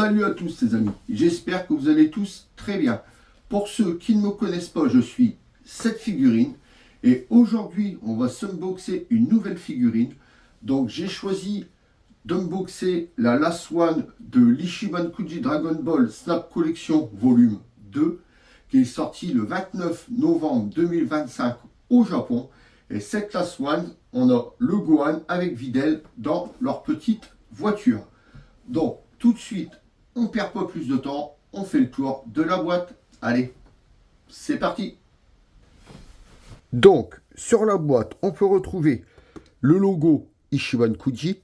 Salut à tous les amis, j'espère que vous allez tous très bien. Pour ceux qui ne me connaissent pas, je suis cette figurine et aujourd'hui on va s'unboxer une nouvelle figurine. Donc j'ai choisi d'unboxer la Last One de l'Ichiban Kuji Dragon Ball Snap Collection volume 2 qui est sorti le 29 novembre 2025 au Japon. Et cette Last One, on a le Gohan avec Videl dans leur petite voiture. Donc tout de suite, on ne perd pas plus de temps, on fait le tour de la boîte. Allez, c'est parti. Donc, sur la boîte, on peut retrouver le logo Ichiban Kuji,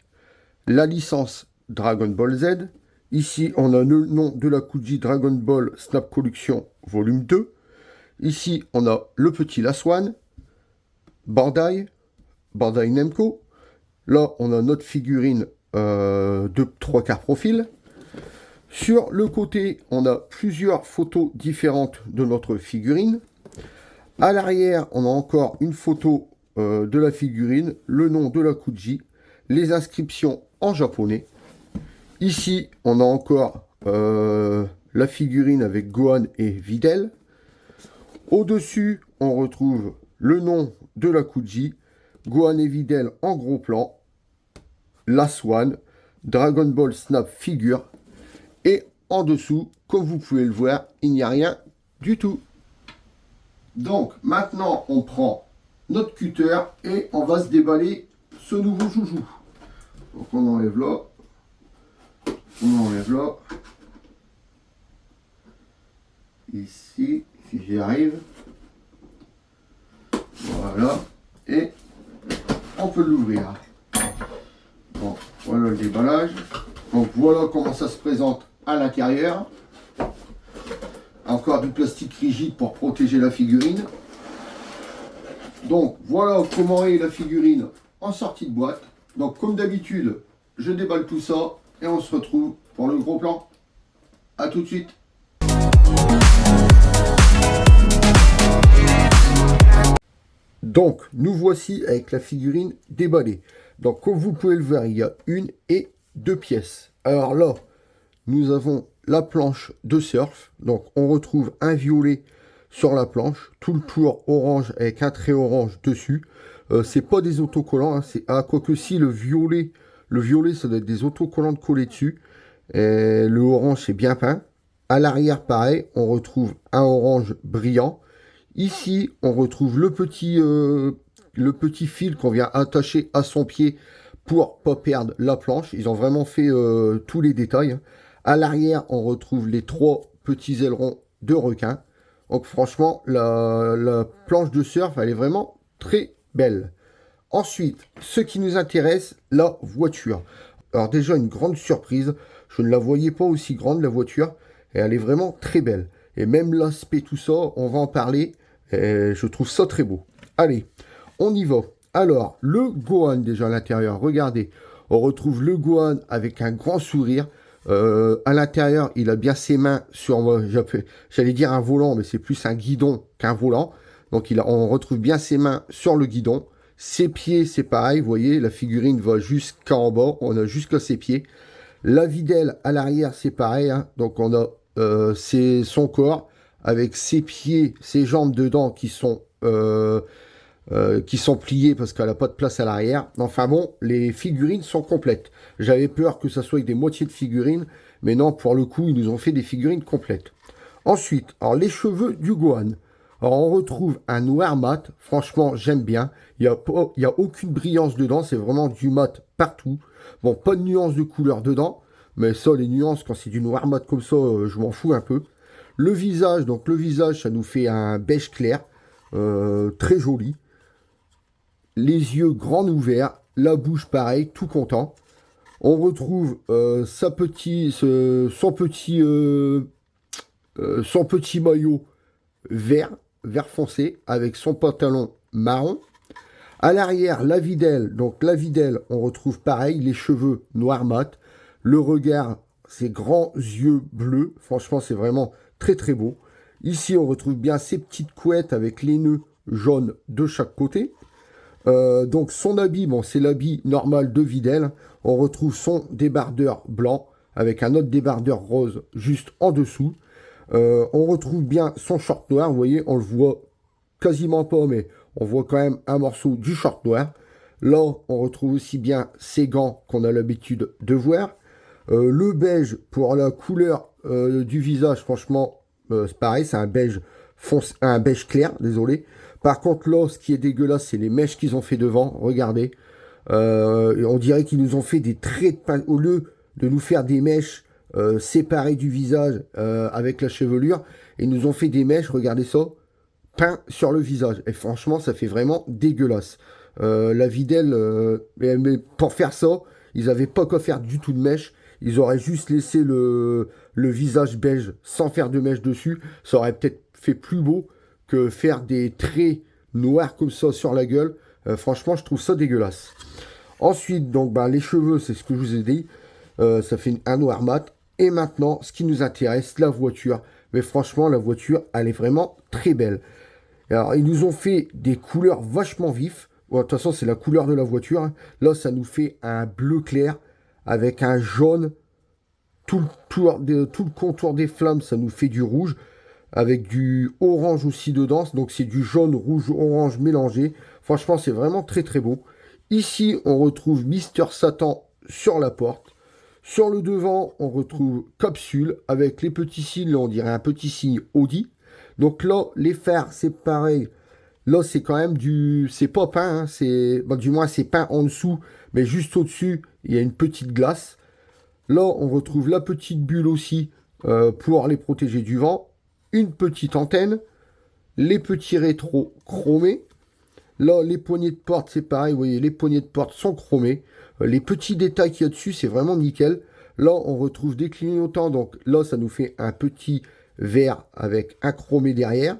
la licence Dragon Ball Z. Ici, on a le nom de la Kuji Dragon Ball Snap Collection volume 2. Ici, on a le petit Last One, Bandai Namco. Là, on a notre figurine de 3/4 profil. Sur le côté, on a plusieurs photos différentes de notre figurine. À l'arrière, on a encore une photo de la figurine, le nom de la Kuji, les inscriptions en japonais. Ici, on a encore la figurine avec Gohan et Videl. Au-dessus, on retrouve le nom de la Kuji, Gohan et Videl en gros plan, Last One, Dragon Ball Snap Figure. Et en dessous, comme vous pouvez le voir, il n'y a rien du tout. Donc maintenant, on prend notre cutter et on va se déballer ce nouveau joujou. Donc on enlève là. On enlève là. Ici, si j'y arrive. Voilà. Et on peut l'ouvrir. Bon, voilà le déballage. Donc voilà comment ça se présente à l'intérieur. Encore du plastique rigide pour protéger la figurine. Donc voilà comment est la figurine en sortie de boîte. Donc comme d'habitude, je déballe tout ça et on se retrouve pour le gros plan. A tout de suite. Donc nous voici avec la figurine déballée. Donc comme vous pouvez le voir, il y a une et deux pièces. Alors là, nous avons la planche de surf. Donc on retrouve un violet sur la planche, tout le tour orange avec un trait orange dessus. C'est pas des autocollants, hein, c'est quoique si le violet ça doit être des autocollants de coller dessus. Et le orange c'est bien peint. À l'arrière pareil, on retrouve un orange brillant. Ici on retrouve le petit fil qu'on vient attacher à son pied pour pas perdre la planche. Ils ont vraiment fait tous les détails, hein. À l'arrière, on retrouve les trois petits ailerons de requin. Donc franchement, la planche de surf, elle est vraiment très belle. Ensuite, ce qui nous intéresse, la voiture. Alors déjà, une grande surprise. Je ne la voyais pas aussi grande, la voiture. Et elle est vraiment très belle. Et même l'aspect, tout ça, on va en parler. Et je trouve ça très beau. Allez, on y va. Alors, le Gohan déjà à l'intérieur, regardez. On retrouve le Gohan avec un grand sourire. À l'intérieur, il a bien ses mains sur, j'allais dire un volant, mais c'est plus un guidon qu'un volant. Donc on retrouve bien ses mains sur le guidon. Ses pieds, c'est pareil, vous voyez, la figurine va jusqu'en bas, on a jusqu'à ses pieds. La Videl à l'arrière, c'est pareil, hein. Donc on a son corps avec ses pieds, ses jambes dedans qui sont pliées parce qu'elle n'a pas de place à l'arrière. Enfin bon, les figurines sont complètes. J'avais peur que ça soit avec des moitiés de figurines, mais non, pour le coup, ils nous ont fait des figurines complètes. Ensuite, alors les cheveux du Gohan. Alors on retrouve un noir mat, franchement j'aime bien. Il n'y a aucune brillance dedans, c'est vraiment du mat partout. Bon, pas de nuance de couleur dedans, mais ça, les nuances, quand c'est du noir mat comme ça, je m'en fous un peu. Le visage, donc le visage, ça nous fait un beige clair, très joli. Les yeux grands ouverts, la bouche pareil, tout content. On retrouve son petit maillot vert foncé avec son pantalon marron. À l'arrière, la Videl. Donc la Videl, on retrouve pareil, les cheveux noir mat. Le regard, ses grands yeux bleus. Franchement, c'est vraiment très très beau. Ici, on retrouve bien ces petites couettes avec les nœuds jaunes de chaque côté. Donc son habit, bon, c'est l'habit normal de Videl. On retrouve son débardeur blanc avec un autre débardeur rose juste en dessous. On retrouve bien son short noir, vous voyez, on le voit quasiment pas, mais on voit quand même un morceau du short noir. Là, on retrouve aussi bien ses gants qu'on a l'habitude de voir. Le beige pour la couleur du visage, franchement, c'est pareil, c'est un beige foncé, un beige clair, désolé. Par contre, là, ce qui est dégueulasse, c'est les mèches qu'ils ont fait devant. Regardez. On dirait qu'ils nous ont fait des traits de peinture. Au lieu de nous faire des mèches séparées du visage avec la chevelure, ils nous ont fait des mèches, regardez ça, peintes sur le visage. Et franchement, ça fait vraiment dégueulasse. La Videl, mais pour faire ça, ils n'avaient pas qu'à faire du tout de mèche. Ils auraient juste laissé le visage beige sans faire de mèche dessus. Ça aurait peut-être fait plus beau que faire des traits noirs comme ça sur la gueule. Franchement, je trouve ça dégueulasse. Ensuite, donc, les cheveux, c'est ce que je vous ai dit. Ça fait un noir mat. Et maintenant, ce qui nous intéresse, la voiture. Mais franchement, la voiture, elle est vraiment très belle. Alors, ils nous ont fait des couleurs vachement vives. Bon, de toute façon, c'est la couleur de la voiture, hein. Là, ça nous fait un bleu clair avec un jaune. Tout le contour des flammes, ça nous fait du rouge. Avec du orange aussi dedans. Donc, c'est du jaune, rouge, orange mélangé. Franchement, c'est vraiment très, très beau. Ici, on retrouve Mister Satan sur la porte. Sur le devant, on retrouve Capsule avec les petits signes. Là, on dirait un petit signe Audi. Donc là, les phares, c'est pareil. Là, c'est quand même du... C'est pas peint, hein, c'est... du moins, c'est peint en dessous. Mais juste au-dessus, il y a une petite glace. Là, on retrouve la petite bulle aussi pour les protéger du vent. Une petite antenne. Les petits rétros chromés. Là, les poignées de porte, c'est pareil. Vous voyez, les poignées de porte sont chromées. Les petits détails qu'il y a dessus, c'est vraiment nickel. Là, on retrouve des clignotants. Donc là, ça nous fait un petit vert avec un chromé derrière.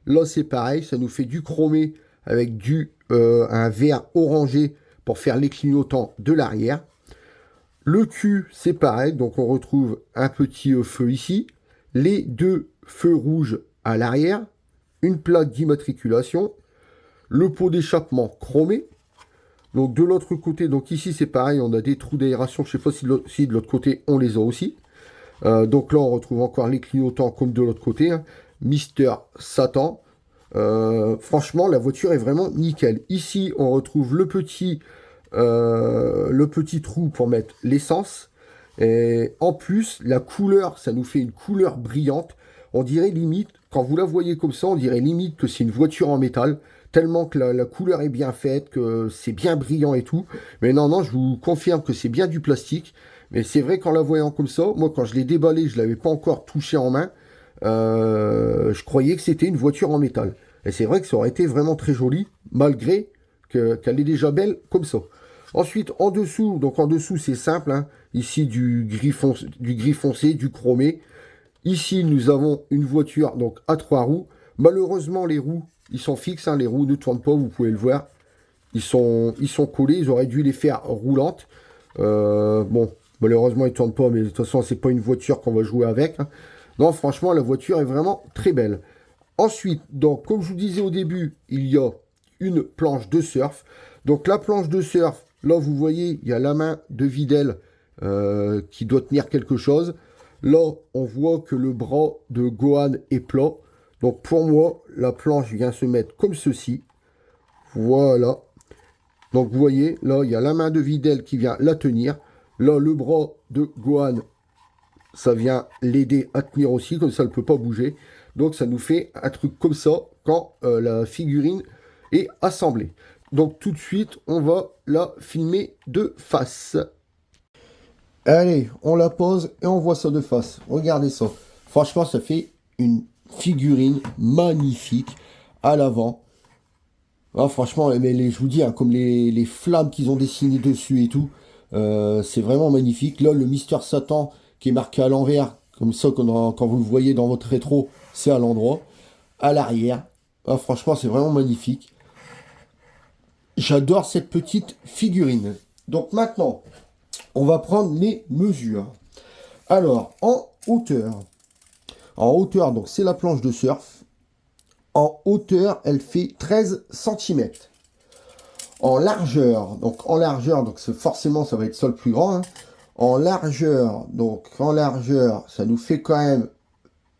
Là, c'est pareil. Ça nous fait du chromé avec un vert orangé pour faire les clignotants de l'arrière. Le cul, c'est pareil. Donc, on retrouve un petit feu ici. Les deux feux rouges à l'arrière. Une plaque d'immatriculation. Le pot d'échappement chromé. Donc de l'autre côté, donc ici c'est pareil, on a des trous d'aération. Je ne sais pas si de l'autre côté on les a aussi. Donc là on retrouve encore les clignotants comme de l'autre côté, hein. Mister Satan. Franchement la voiture est vraiment nickel. Ici on retrouve le petit trou pour mettre l'essence. Et en plus la couleur, ça nous fait une couleur brillante. On dirait limite, quand vous la voyez comme ça, on dirait limite que c'est une voiture en métal. Tellement que la couleur est bien faite, que c'est bien brillant et tout. Mais non, je vous confirme que c'est bien du plastique. Mais c'est vrai qu'en la voyant comme ça, moi quand je l'ai déballé, je ne l'avais pas encore touché en main. Je croyais que c'était une voiture en métal. Et c'est vrai que ça aurait été vraiment très joli, malgré qu'elle est déjà belle comme ça. Ensuite, en dessous, c'est simple, hein. Ici du gris foncé, du chromé. Ici, nous avons une voiture donc à 3 roues. Malheureusement, les roues, ils sont fixes, hein, les roues ne tournent pas, vous pouvez le voir. Ils sont collés, ils auraient dû les faire roulantes. Bon, malheureusement, ils ne tournent pas, mais de toute façon, c'est pas une voiture qu'on va jouer avec, hein. Non, franchement, la voiture est vraiment très belle. Ensuite, donc, comme je vous disais au début, il y a une planche de surf. Donc, la planche de surf, là, vous voyez, il y a la main de Videl qui doit tenir quelque chose. Là, on voit que le bras de Gohan est plat. Donc pour moi, la planche vient se mettre comme ceci. Voilà. Donc vous voyez, là, il y a la main de Videl qui vient la tenir. Là, le bras de Gohan, ça vient l'aider à tenir aussi, comme ça, elle ne peut pas bouger. Donc ça nous fait un truc comme ça quand la figurine est assemblée. Donc tout de suite, on va la filmer de face. Allez, on la pose et on voit ça de face. Regardez ça. Franchement, ça fait une figurine magnifique à l'avant. Ah, franchement, mais je vous dis, hein, comme les flammes qu'ils ont dessinées dessus et tout, c'est vraiment magnifique. Là, le Mister Satan qui est marqué à l'envers, comme ça, quand vous le voyez dans votre rétro, c'est à l'endroit. À l'arrière. Ah, franchement, c'est vraiment magnifique. J'adore cette petite figurine. Donc maintenant, on va prendre les mesures. Alors, en hauteur, donc c'est la planche de surf. En hauteur, elle fait 13 cm. En largeur, donc forcément, ça va être ça le plus grand, hein. En largeur, donc en largeur, ça nous fait quand même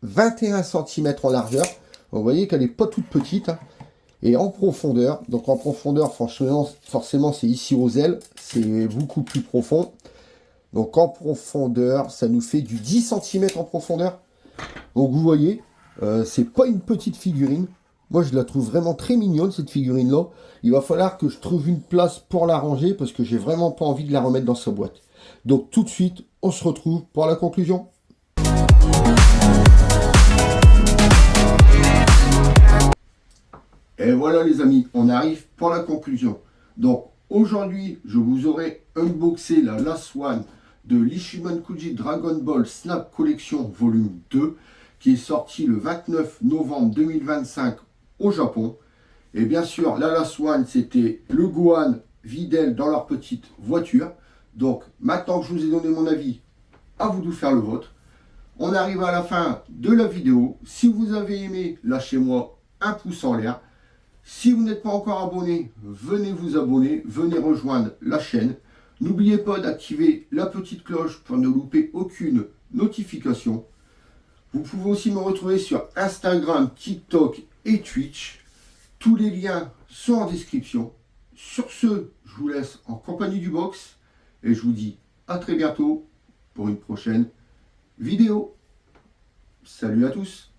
21 cm en largeur. Vous voyez qu'elle n'est pas toute petite, hein. Et en profondeur, donc en profondeur, forcément c'est ici aux ailes, c'est beaucoup plus profond. Donc en profondeur, ça nous fait du 10 cm en profondeur. Donc vous voyez, c'est pas une petite figurine. Moi je la trouve vraiment très mignonne cette figurine là. Il va falloir que je trouve une place pour la ranger parce que j'ai vraiment pas envie de la remettre dans sa boîte. Donc tout de suite, on se retrouve pour la conclusion. Et voilà les amis, on arrive pour la conclusion. Donc aujourd'hui, je vous aurai unboxé la Last One de l'Ishibankuji Dragon Ball Snap Collection Volume 2 qui est sorti le 29 novembre 2025 au Japon. Et bien sûr, la Last One, c'était le Gohan Videl dans leur petite voiture. Donc maintenant que je vous ai donné mon avis, à vous de faire le vôtre. On arrive à la fin de la vidéo. Si vous avez aimé, lâchez-moi un pouce en l'air. Si vous n'êtes pas encore abonné, venez vous abonner, venez rejoindre la chaîne. N'oubliez pas d'activer la petite cloche pour ne louper aucune notification. Vous pouvez aussi me retrouver sur Instagram, TikTok et Twitch. Tous les liens sont en description. Sur ce, je vous laisse en compagnie du box et je vous dis à très bientôt pour une prochaine vidéo. Salut à tous!